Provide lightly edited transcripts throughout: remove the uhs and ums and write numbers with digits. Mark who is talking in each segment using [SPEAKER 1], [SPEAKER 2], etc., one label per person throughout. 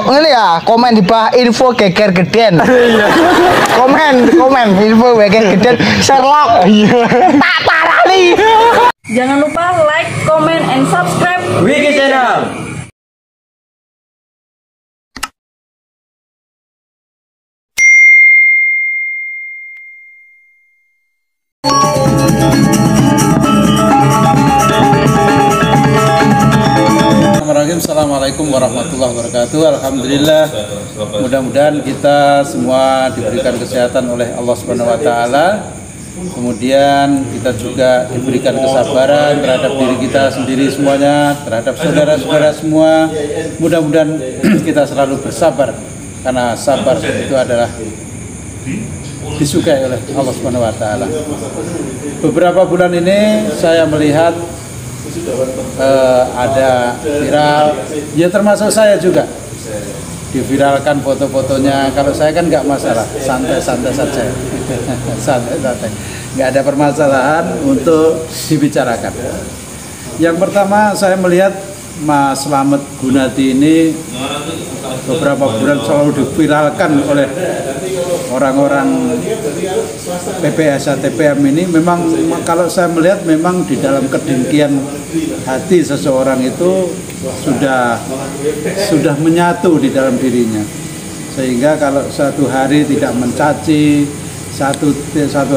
[SPEAKER 1] ngene ya, komen di bawah info geger geden. Komen info geger geden Sherlock. Tak parani.
[SPEAKER 2] Jangan lupa like, comment, and subscribe
[SPEAKER 3] Wiki Channel.
[SPEAKER 4] Assalamualaikum warahmatullahi wabarakatuh. Alhamdulillah, mudah-mudahan kita semua diberikan kesehatan oleh Allah Subhanahu wa taala. Kemudian kita juga diberikan kesabaran terhadap diri kita sendiri semuanya, terhadap saudara-saudara semua. Mudah-mudahan kita selalu bersabar, karena sabar itu adalah disukai oleh Allah Subhanahu wa taala. Beberapa bulan ini saya melihat ada viral, ya termasuk saya juga diviralkan foto-fotonya. Kalau saya kan nggak masalah, santai-santai saja, santai-santai, nggak ada permasalahan untuk dibicarakan. Yang pertama, saya melihat Mas Slamet Gunadi ini beberapa bulan selalu diviralkan oleh orang-orang PPSA TPM ini. Memang kalau saya melihat memang di dalam kedengkian hati seseorang itu sudah menyatu di dalam dirinya, sehingga kalau satu hari tidak mencaci, satu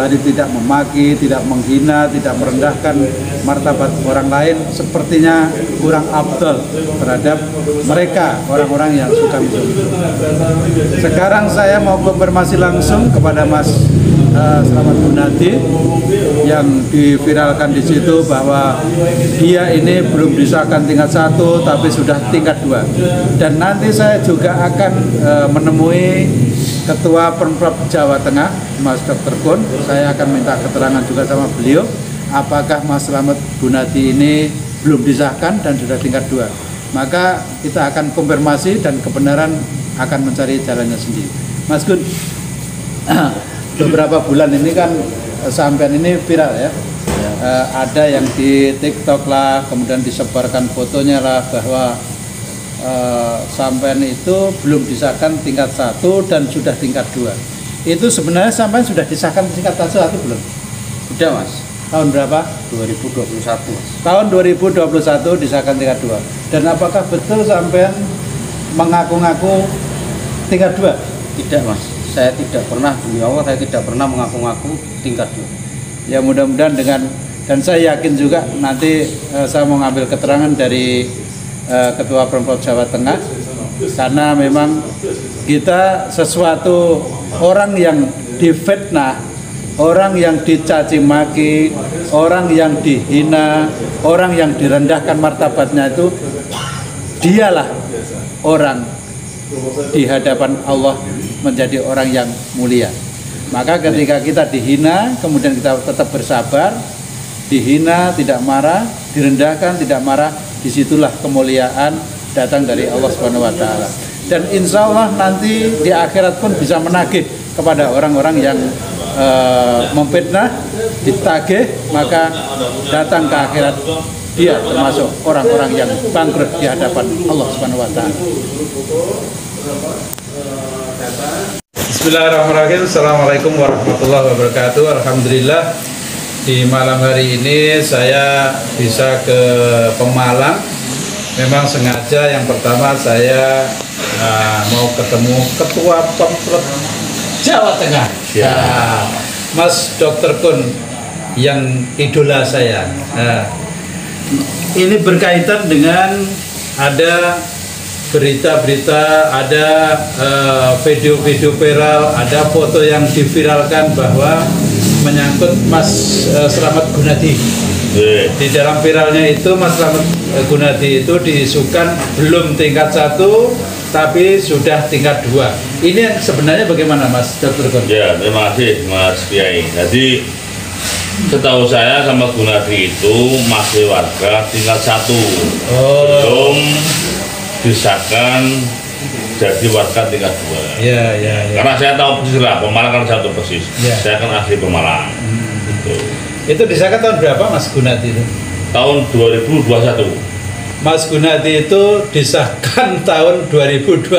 [SPEAKER 4] hari tidak memaki, tidak menghina, tidak merendahkan martabat orang lain, sepertinya kurang afdal terhadap mereka, orang-orang yang suka mencaci. Sekarang saya mau konfirmasi langsung kepada Mas Slamet Gunadi yang diviralkan di situ bahwa dia ini belum disahkan tingkat 1 tapi sudah tingkat 2. Dan nanti saya juga akan menemui Ketua Pemprov Jawa Tengah, Mas Dr. Kun. Saya akan minta keterangan juga sama beliau, apakah Mas Slamet Gunadi ini belum disahkan dan sudah tingkat 2. Maka kita akan konfirmasi dan kebenaran akan mencari jalannya sendiri. Mas Gun, beberapa bulan ini kan sampean ini viral ya. Ada yang di TikTok lah, kemudian disebarkan fotonya lah bahwa sampean itu belum disahkan tingkat 1 dan sudah tingkat 2. Itu sebenarnya sampean sudah disahkan tingkat 1 belum?
[SPEAKER 3] Udah Mas.
[SPEAKER 4] Tahun berapa?
[SPEAKER 3] 2021 Mas.
[SPEAKER 4] Tahun 2021 disahkan tingkat 2. Dan apakah betul sampean mengaku-ngaku tingkat 2?
[SPEAKER 3] Tidak Mas. Saya tidak pernah, demi Allah saya tidak pernah mengaku-ngaku tingkat 2.
[SPEAKER 4] Ya mudah-mudahan dan saya yakin juga nanti saya mau ngambil keterangan dari Ketua Pemprov Jawa Tengah, karena memang kita sesuatu orang yang difitnah, orang yang dicaci maki, orang yang dihina, orang yang direndahkan martabatnya, itu dialah orang di hadapan Allah menjadi orang yang mulia. Maka ketika kita dihina, kemudian kita tetap bersabar, dihina tidak marah, direndahkan tidak marah, disitulah kemuliaan datang dari Allah Subhanahu wa taala. Dan insya Allah nanti di akhirat pun bisa menagih kepada orang-orang yang memfitnah, ditagih, maka datang ke akhirat dia termasuk orang-orang yang bangkrut di hadapan Allah Subhanahu wa taala. Bismillahirrahmanirrahim. Assalamualaikum warahmatullahi wabarakatuh. Alhamdulillah, di malam hari ini saya bisa ke Pemalang. Memang sengaja yang pertama saya mau ketemu Ketua Pemprov Jawa Tengah, ya, Mas Dr. Kun, yang idola saya. Ini berkaitan dengan ada berita-berita, ada video-video viral, ada foto yang diviralkan bahwa menyangkut Mas Slamet Gunadi. Di dalam viralnya itu Mas Slamet Gunadi itu diisukan belum tingkat 1 tapi sudah tingkat 2. Ini sebenarnya bagaimana Mas Dr. Kun?
[SPEAKER 5] Ya, terima kasih Mas Kiai. Jadi setahu saya sama Gunadi itu masih warga tingkat 1. Belum disahkan jadi warga tingkat 2.
[SPEAKER 4] Ya.
[SPEAKER 5] Karena saya tahu persis lah, Pemalang kan satu persis.
[SPEAKER 4] Ya.
[SPEAKER 5] Saya kan asli Pemalang.
[SPEAKER 4] Itu disahkan tahun berapa Mas Gunadi itu?
[SPEAKER 5] Tahun 2021.
[SPEAKER 4] Mas Gunadi itu disahkan tahun 2021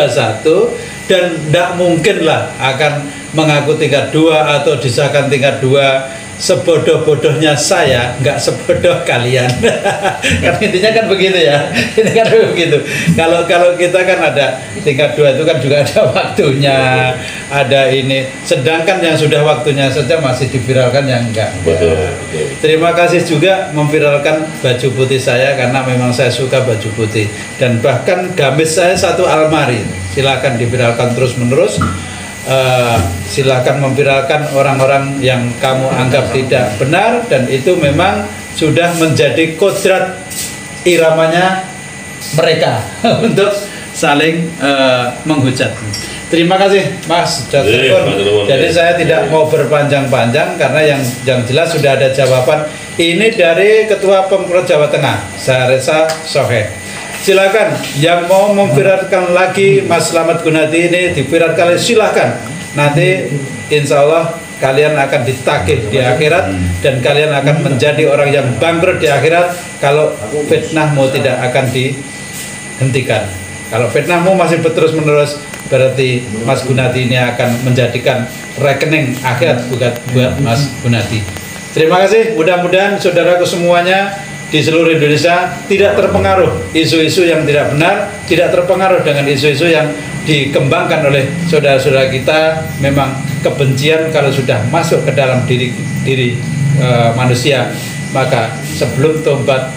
[SPEAKER 4] dan tidak mungkin lah akan mengaku tingkat 2 atau disahkan tingkat 2. Sebodoh-bodohnya saya, nggak sebodoh kalian. Kan intinya kan begitu ya. Ini kan begitu. Kalau kita kan ada tingkat 2 itu kan juga ada waktunya, ada ini. Sedangkan yang sudah waktunya saja masih diviralkan yang enggak.
[SPEAKER 5] Betul.
[SPEAKER 4] Terima kasih juga memviralkan baju putih saya karena memang saya suka baju putih dan bahkan gamis saya satu almari. Silakan diviralkan terus-menerus. Silakan memviralkan orang-orang yang kamu anggap tidak benar dan itu memang sudah menjadi kodrat iramanya mereka untuk saling menghujat. Terima kasih Mas Jatun. Jadi saya tidak mau berpanjang-panjang karena yang jelas sudah ada jawaban. Ini dari Ketua Pemprov Jawa Tengah, Sahresa Sohe. Silakan yang mau memviralkan lagi Mas Slamet Gunadi ini diviralkan, silakan. Nanti insya Allah kalian akan ditagih di akhirat dan kalian akan menjadi orang yang bangkrut di akhirat kalau fitnahmu tidak akan dihentikan. Kalau fitnahmu masih terus menerus, berarti Mas Gunadi ini akan menjadikan rekening akhirat buat Mas Gunadi. Terima kasih. Mudah-mudahan saudaraku semuanya di seluruh Indonesia tidak terpengaruh isu-isu yang tidak benar, tidak terpengaruh dengan isu-isu yang dikembangkan oleh saudara-saudara kita. Memang kebencian kalau sudah masuk ke dalam diri manusia, maka sebelum tobat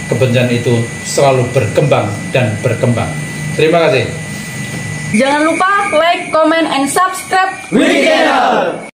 [SPEAKER 4] kebencian itu selalu berkembang dan berkembang. Terima kasih.
[SPEAKER 2] Jangan lupa like, comment, and subscribe
[SPEAKER 1] Widi Channel.